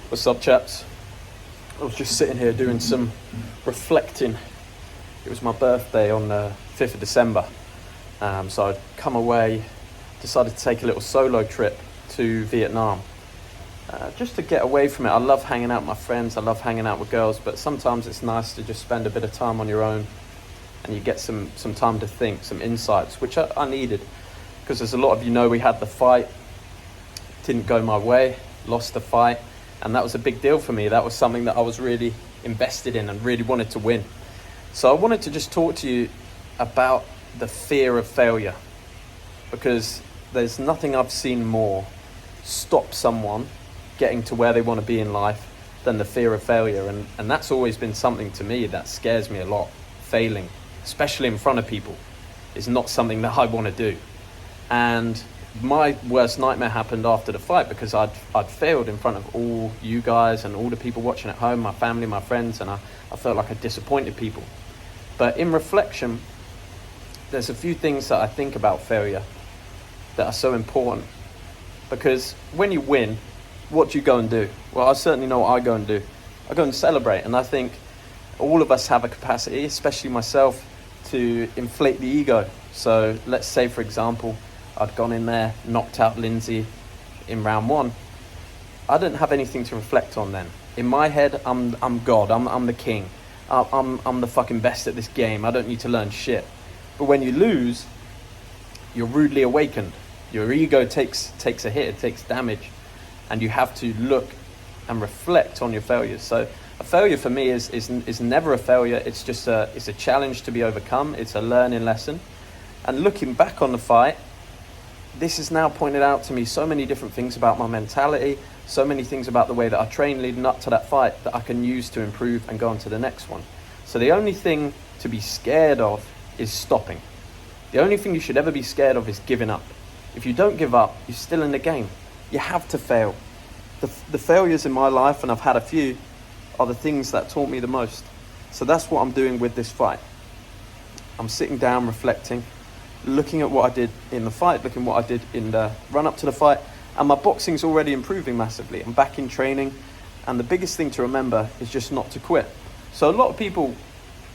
What's up, chaps? I was just sitting here doing some reflecting. It was my birthday on the 5th of December. So I'd come away, decided to take a little solo trip to Vietnam. Just to get away from it. I love hanging out with my friends, I love hanging out with girls, but sometimes it's nice to just spend a bit of time on your own and you get some time to think, some insights, which I needed. Because as a lot of you know, we had the fight, didn't go my way, lost the fight. And that was a big deal for me. That was something that I was really invested in and really wanted to win. So I wanted to just talk to you about the fear of failure, because there's nothing I've seen more stop someone getting to where they want to be in life than the fear of failure. And that's always been something to me that scares me a lot. Failing, especially in front of people, is not something that I want to do. And my worst nightmare happened after the fight, because I'd failed in front of all you guys and all the people watching at home, my family, my friends, and I felt like I disappointed people. But in reflection, there's a few things that I think about failure that are so important. Because when you win, what do you go and do? Well, I certainly know what I go and do. I go and celebrate, and I think all of us have a capacity, especially myself, to inflate the ego. So let's say, for example, I'd gone in there, knocked out Lindsay in round one. I didn't have anything to reflect on then. In my head, I'm God, I'm the king. I'm the fucking best at this game. I don't need to learn shit. But when you lose, you're rudely awakened. Your ego takes a hit, it takes damage. And you have to look and reflect on your failures. So a failure for me is never a failure. It's just it's a challenge to be overcome. It's a learning lesson. And looking back on the fight, this has now pointed out to me so many different things about my mentality, so many things about the way that I train leading up to that fight that I can use to improve and go on to the next one. So the only thing to be scared of is stopping. The only thing you should ever be scared of is giving up. If you don't give up, you're still in the game. You have to fail. The failures in my life, and I've had a few, are the things that taught me the most. So that's what I'm doing with this fight. I'm sitting down, reflecting, looking at what I did in the fight, looking at what I did in the run up to the fight, and my boxing's already improving massively. I'm back in training, and the biggest thing to remember is just not to quit. So a lot of people,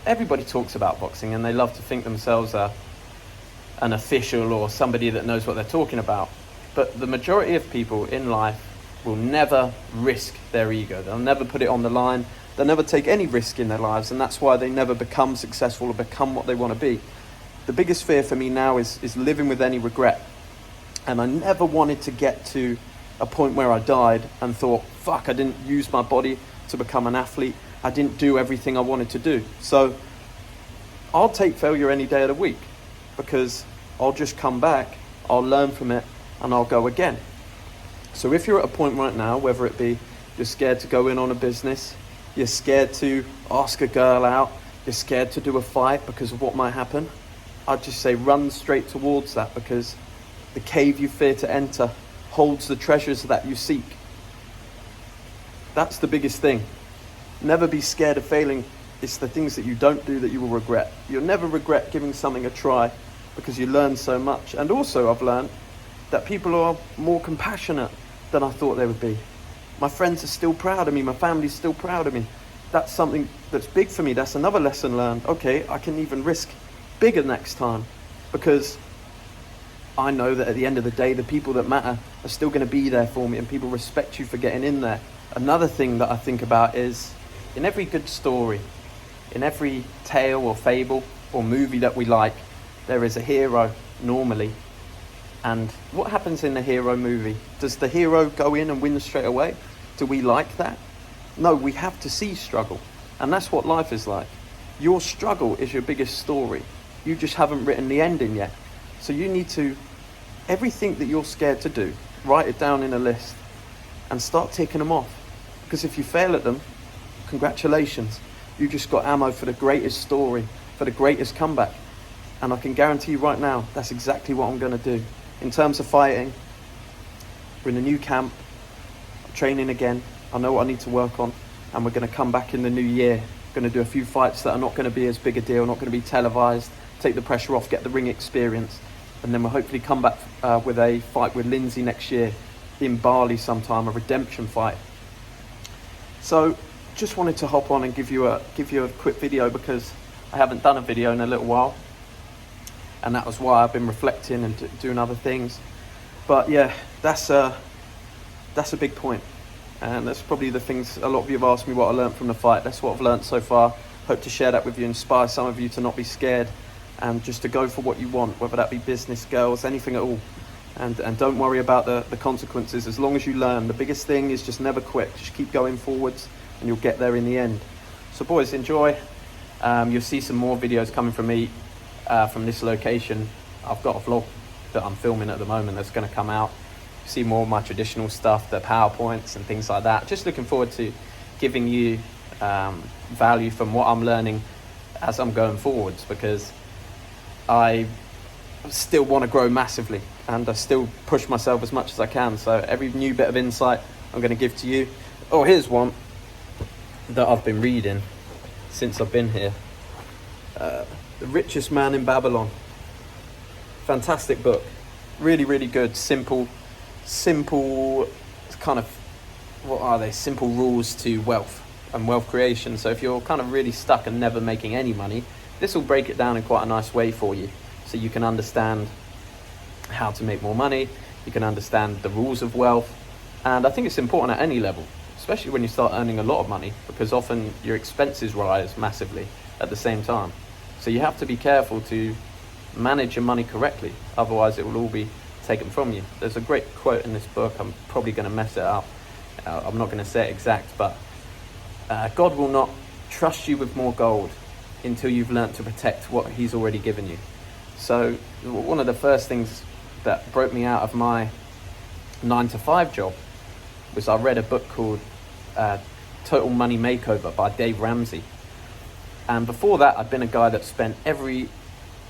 everybody talks about boxing, and they love to think themselves an official or somebody that knows what they're talking about. But the majority of people in life will never risk their ego. They'll never put it on the line. They'll never take any risk in their lives, and that's why they never become successful or become what they want to be. The biggest fear for me now is living with any regret. And I never wanted to get to a point where I died and thought, fuck, I didn't use my body to become an athlete. I didn't do everything I wanted to do. So I'll take failure any day of the week, because I'll just come back, I'll learn from it, and I'll go again. So if you're at a point right now, whether it be you're scared to go in on a business, you're scared to ask a girl out, you're scared to do a fight because of what might happen, I'd just say run straight towards that, because the cave you fear to enter holds the treasures that you seek. That's the biggest thing. Never be scared of failing. It's the things that you don't do that you will regret. You'll never regret giving something a try, because you learn so much. And also I've learned that people are more compassionate than I thought they would be. My friends are still proud of me. My family's still proud of me. That's something that's big for me. That's another lesson learned. Okay, I can even risk bigger next time, because I know that at the end of the day, the people that matter are still going to be there for me, and people respect you for getting in there. Another thing that I think about is, in every good story, in every tale or fable or movie that we like, there is a hero normally. And what happens in the hero movie? Does the hero go in and win straight away? Do we like that? No, we have to see struggle. And that's what life is like. Your struggle is your biggest story. You just haven't written the ending yet. So you need to, everything that you're scared to do, write it down in a list and start ticking them off. Because if you fail at them, congratulations. You just got ammo for the greatest story, for the greatest comeback. And I can guarantee you right now, that's exactly what I'm going to do. In terms of fighting, we're in a new camp, I'm training again, I know what I need to work on, and we're going to come back in the new year. Going to do a few fights that are not going to be as big a deal, not going to be televised, take the pressure off, get the ring experience, and then we'll hopefully come back with a fight with Lindsay next year in Bali sometime, a redemption fight. So just wanted to hop on and give you a quick video, because I haven't done a video in a little while, and that was why I've been reflecting and doing other things. But yeah, that's a big point, and that's probably the things a lot of you have asked me what I learned from the fight. That's what I've learned so far. Hope to share that with you, inspire some of you to not be scared and just to go for what you want, whether that be business, girls, anything at all. And don't worry about the consequences, as long as you learn. The biggest thing is just never quit. Just keep going forwards and you'll get there in the end. So boys, enjoy. You'll see some more videos coming from me from this location. I've got a vlog that I'm filming at the moment that's going to come out. See more of my traditional stuff, the PowerPoints and things like that. Just looking forward to giving you value from what I'm learning as I'm going forwards, because I still want to grow massively and I still push myself as much as I can. So every new bit of insight I'm going to give to you. Oh, here's one that I've been reading since I've been here. The Richest Man in Babylon. Fantastic book. Really, really good. Simple kind of, what are they? Simple rules to wealth and wealth creation. So if you're kind of really stuck and never making any money, this will break it down in quite a nice way for you. So you can understand how to make more money. You can understand the rules of wealth. And I think it's important at any level, especially when you start earning a lot of money, because often your expenses rise massively at the same time. So you have to be careful to manage your money correctly. Otherwise it will all be taken from you. There's a great quote in this book. I'm probably going to mess it up. I'm not going to say it exact, but God will not trust you with more gold until you've learnt to protect what he's already given you. So one of the first things that broke me out of my 9-to-5 job was I read a book called Total Money Makeover by Dave Ramsey. And before that, I'd been a guy that spent every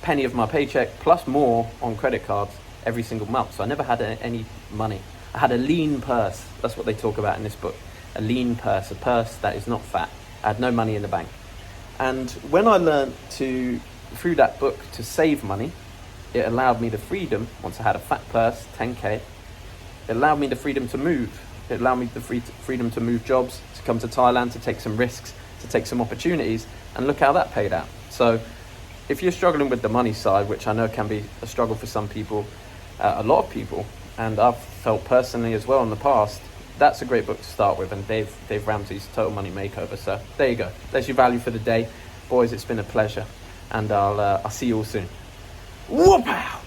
penny of my paycheck plus more on credit cards every single month. So I never had any money. I had a lean purse. That's what they talk about in this book. A lean purse, a purse that is not fat. I had no money in the bank. And when I learned through that book to save money, it allowed me the freedom, once I had a fat purse, 10K, it allowed me the freedom to move. It allowed me the freedom to move jobs, to come to Thailand, to take some risks, to take some opportunities, and look how that paid out. So if you're struggling with the money side, which I know can be a struggle for some people, a lot of people, and I've felt personally as well in the past, that's a great book to start with, and Dave Ramsey's Total Money Makeover. So there you go. There's your value for the day. Boys, it's been a pleasure, and I'll see you all soon. Whoop-ow!